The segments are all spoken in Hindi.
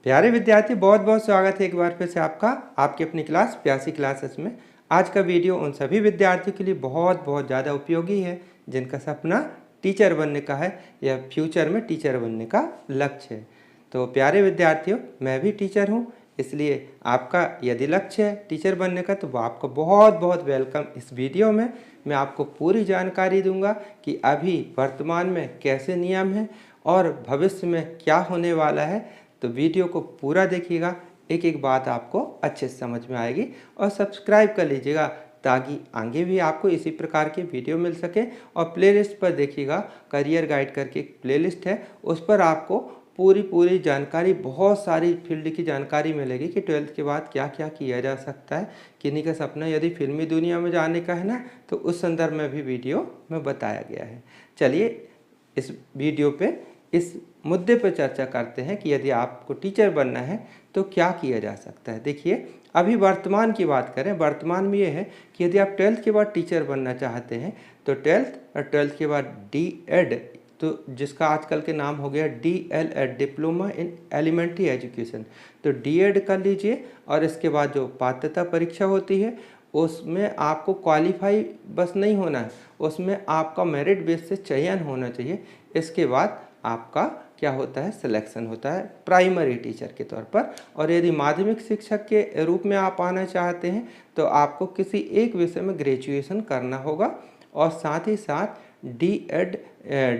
प्यारे विद्यार्थी, बहुत बहुत स्वागत है एक बार फिर से आपका आपकी अपनी क्लास प्यासी क्लासेस में। आज का वीडियो उन सभी विद्यार्थियों के लिए बहुत बहुत ज़्यादा उपयोगी है जिनका सपना टीचर बनने का है या फ्यूचर में टीचर बनने का लक्ष्य है। तो प्यारे विद्यार्थियों, मैं भी टीचर हूँ, इसलिए आपका यदि लक्ष्य है टीचर बनने का तो आपको बहुत बहुत वेलकम। इस वीडियो में मैं आपको पूरी जानकारी दूंगा कि अभी वर्तमान में कैसे नियम हैं और भविष्य में क्या होने वाला है। तो वीडियो को पूरा देखिएगा, एक एक बात आपको अच्छे से समझ में आएगी और सब्सक्राइब कर लीजिएगा ताकि आगे भी आपको इसी प्रकार के वीडियो मिल सके। और प्लेलिस्ट पर देखिएगा, करियर गाइड करके एक प्लेलिस्ट है, उस पर आपको पूरी जानकारी, बहुत सारी फील्ड की जानकारी मिलेगी कि 12th के बाद क्या क्या किया जा सकता है। किन्हीं का सपना यदि फिल्मी दुनिया में जाने का है ना, तो उस संदर्भ में भी वीडियो में बताया गया है। चलिए इस वीडियो पे इस मुद्दे पर चर्चा करते हैं कि यदि आपको टीचर बनना है तो क्या किया जा सकता है। देखिए, अभी वर्तमान की बात करें, वर्तमान में ये है कि यदि आप 12th के बाद टीचर बनना चाहते हैं तो 12th और 12th के बाद DED, तो जिसका आजकल के नाम हो गया DLED, diploma in elementary education, तो DED कर लीजिए। और इसके बाद जो पात्रता परीक्षा होती है उसमें आपको क्वालिफाई बस नहीं होना है, उसमें आपका मेरिट बेस से चयन होना चाहिए। इसके बाद आपका क्या होता है, सिलेक्शन होता है प्राइमरी टीचर के तौर पर। और यदि माध्यमिक शिक्षक के रूप में आप आना चाहते हैं तो आपको किसी एक विषय में ग्रेजुएशन करना होगा और साथ ही साथ DED,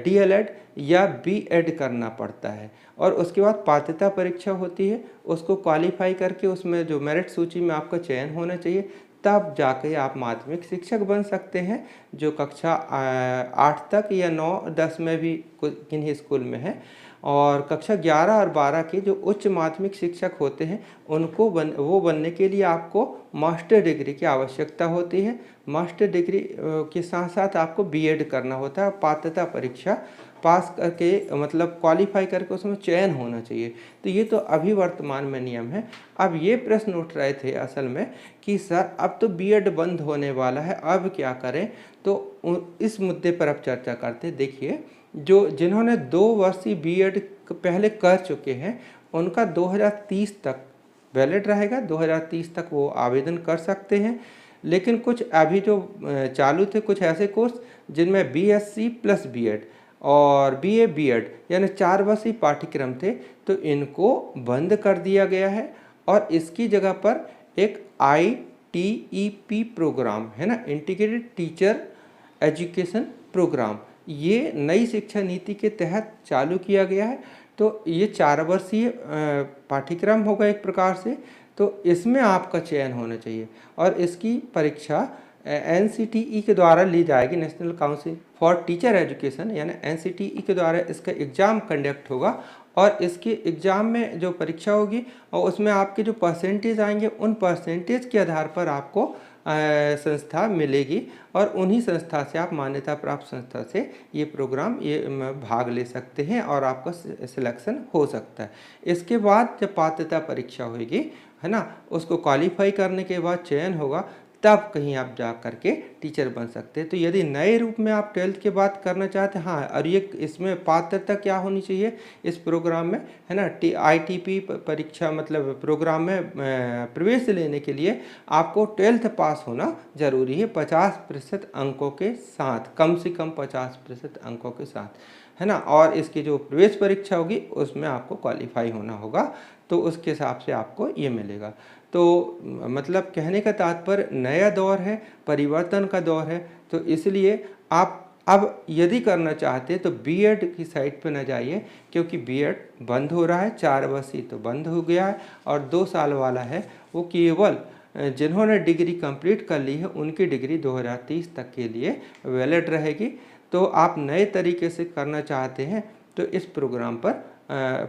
DLED या BED करना पड़ता है। और उसके बाद पात्रता परीक्षा होती है, उसको क्वालिफाई करके उसमें जो मेरिट सूची में आपका चयन होना चाहिए, तब जाके आप माध्यमिक शिक्षक बन सकते हैं, जो कक्षा 8 तक या 9-10 में भी किन्हीं स्कूल में है। और कक्षा 11 और 12 के जो उच्च माध्यमिक शिक्षक होते हैं उनको वो बनने के लिए आपको मास्टर डिग्री की आवश्यकता होती है। मास्टर डिग्री के साथ साथ आपको BED करना होता है। पात्रता परीक्षा पास करके, मतलब क्वालिफाई करके उसमें चयन होना चाहिए। तो ये तो अभी वर्तमान में नियम है। अब ये प्रश्न उठ रहे थे असल में कि सर अब तो BED बंद होने वाला है, अब क्या करें। तो इस मुद्दे पर अब चर्चा करते हैं। देखिए, जो जिन्होंने 2 वर्षीय BED पहले कर चुके हैं उनका 2030 तक वैलिड रहेगा, 2030 तक वो आवेदन कर सकते हैं। लेकिन कुछ अभी जो चालू थे कुछ ऐसे कोर्स जिनमें BSc प्लस BED और BA BED यानी 4 वर्षीय पाठ्यक्रम थे, तो इनको बंद कर दिया गया है। और इसकी जगह पर एक ITEP प्रोग्राम है ना, इंटीग्रेटेड टीचर एजुकेशन प्रोग्राम, ये नई शिक्षा नीति के तहत चालू किया गया है। तो ये 4 वर्षीय पाठ्यक्रम होगा एक प्रकार से। तो इसमें आपका चयन होना चाहिए और इसकी परीक्षा NCTE के द्वारा ली जाएगी, national council for teacher education, यानी NCTE के द्वारा इसका एग्ज़ाम कंडक्ट होगा। और इसके एग्ज़ाम में जो परीक्षा होगी और उसमें आपके जो परसेंटेज आएंगे, उन परसेंटेज के आधार पर आपको संस्था मिलेगी और उन्हीं संस्था से आप, मान्यता प्राप्त संस्था से ये प्रोग्राम भाग ले सकते हैं और आपका सिलेक्शन हो सकता है। इसके बाद जब पात्रता परीक्षा होगी है ना, उसको क्वालिफाई करने के बाद चयन होगा, तब कहीं आप जा करके टीचर बन सकते हैं। तो यदि नए रूप में आप 12th के बाद करना चाहते हैं, हाँ, और ये इसमें पात्रता क्या होनी चाहिए इस प्रोग्राम में है ना, ITP परीक्षा मतलब प्रोग्राम में प्रवेश लेने के लिए आपको 12th पास होना जरूरी है, 50% अंकों के साथ, कम से कम 50% अंकों के साथ है ना। और इसकी जो प्रवेश परीक्षा होगी उसमें आपको क्वालिफाई होना होगा, तो उसके हिसाब से आपको ये मिलेगा। तो मतलब कहने का तात्पर्य नया दौर है, परिवर्तन का दौर है। तो इसलिए आप अब यदि करना चाहते हैं तो BED की साइट पर न जाइए, क्योंकि BED बंद हो रहा है। 4 वर्षीय तो बंद हो गया है और 2 साल वाला है वो केवल जिन्होंने डिग्री कंप्लीट कर ली है उनकी डिग्री 2030 तक के लिए वैलिड रहेगी। तो आप नए तरीके से करना चाहते हैं तो इस प्रोग्राम पर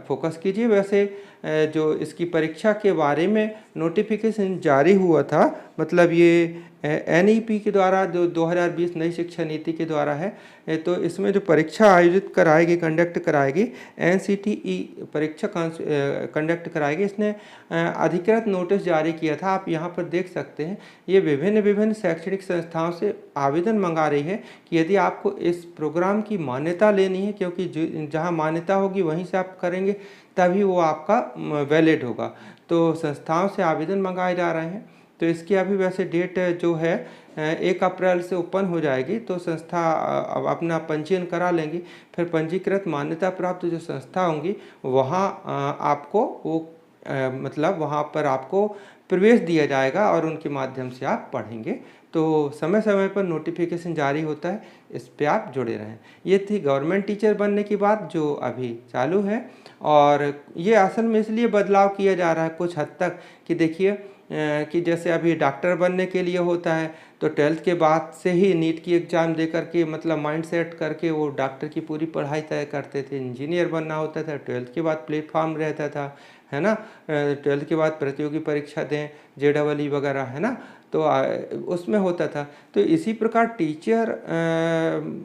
फोकस कीजिए। वैसे जो इसकी परीक्षा के बारे में नोटिफिकेशन जारी हुआ था, मतलब ये NEP के द्वारा जो 2020 नई शिक्षा नीति के द्वारा है, तो इसमें जो परीक्षा आयोजित कराएगी, कंडक्ट कराएगी, NCTE परीक्षा कंडक्ट कराएगी। इसने अधिकृत नोटिस जारी किया था, आप यहाँ पर देख सकते हैं। ये विभिन्न शैक्षणिक संस्थाओं से आवेदन मंगा रही है कि यदि आपको इस प्रोग्राम की मान्यता लेनी है, क्योंकि जहाँ मान्यता होगी वहीं से आप करेंगे तभी वो आपका वैलिड होगा। तो संस्थाओं से आवेदन मंगाए जा रहे हैं। तो इसकी अभी वैसे डेट जो है 1 अप्रैल से ओपन हो जाएगी। तो संस्था अब अपना पंजीयन करा लेंगी। फिर पंजीकृत मान्यता प्राप्त जो संस्था होंगी वहाँ आपको वो मतलब वहाँ पर आपको प्रवेश दिया जाएगा और उनके माध्यम से आप पढ़ेंगे। तो समय समय पर नोटिफिकेशन जारी होता है, इस पे आप जुड़े रहें। ये थी गवर्नमेंट टीचर बनने की बात जो अभी चालू है। और ये असल में इसलिए बदलाव किया जा रहा है कुछ हद तक कि देखिए कि जैसे अभी डॉक्टर बनने के लिए होता है तो 12th के बाद से ही नीट की एग्ज़ाम दे करके मतलब माइंड सेट करके वो डॉक्टर की पूरी पढ़ाई तय करते थे। इंजीनियर बनना होता था 12th के बाद प्लेटफॉर्म रहता था, है ना। 12th के बाद प्रतियोगी परीक्षा दें, JEE वगैरह, है ना। तो उसमें होता था। तो इसी प्रकार टीचर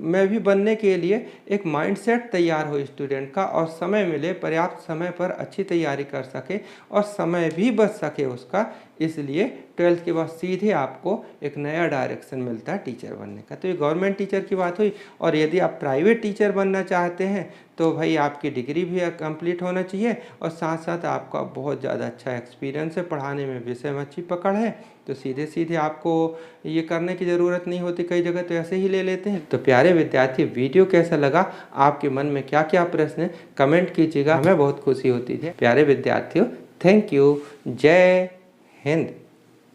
में भी बनने के लिए एक माइंडसेट तैयार हो स्टूडेंट का, और समय मिले, पर्याप्त समय पर अच्छी तैयारी कर सके और समय भी बच सके उसका। इसलिए 12th के बाद सीधे आपको एक नया डायरेक्शन मिलता है टीचर बनने का। तो ये गवर्नमेंट टीचर की बात हुई। और यदि आप प्राइवेट टीचर बनना चाहते हैं तो भाई आपकी डिग्री भी कंप्लीट होना चाहिए और साथ साथ आपका बहुत ज़्यादा अच्छा एक्सपीरियंस है, पढ़ाने में विषय में अच्छी पकड़ है। तो सीधे सीधे आपको ये करने की ज़रूरत नहीं होती, कई जगह तो ऐसे ही ले लेते हैं। तो प्यारे विद्यार्थी, वीडियो कैसा लगा, आपके मन में क्या क्या प्रश्न है, कमेंट कीजिएगा, हमें बहुत खुशी होती है। प्यारे विद्यार्थियों, थैंक यू। जय हिंद।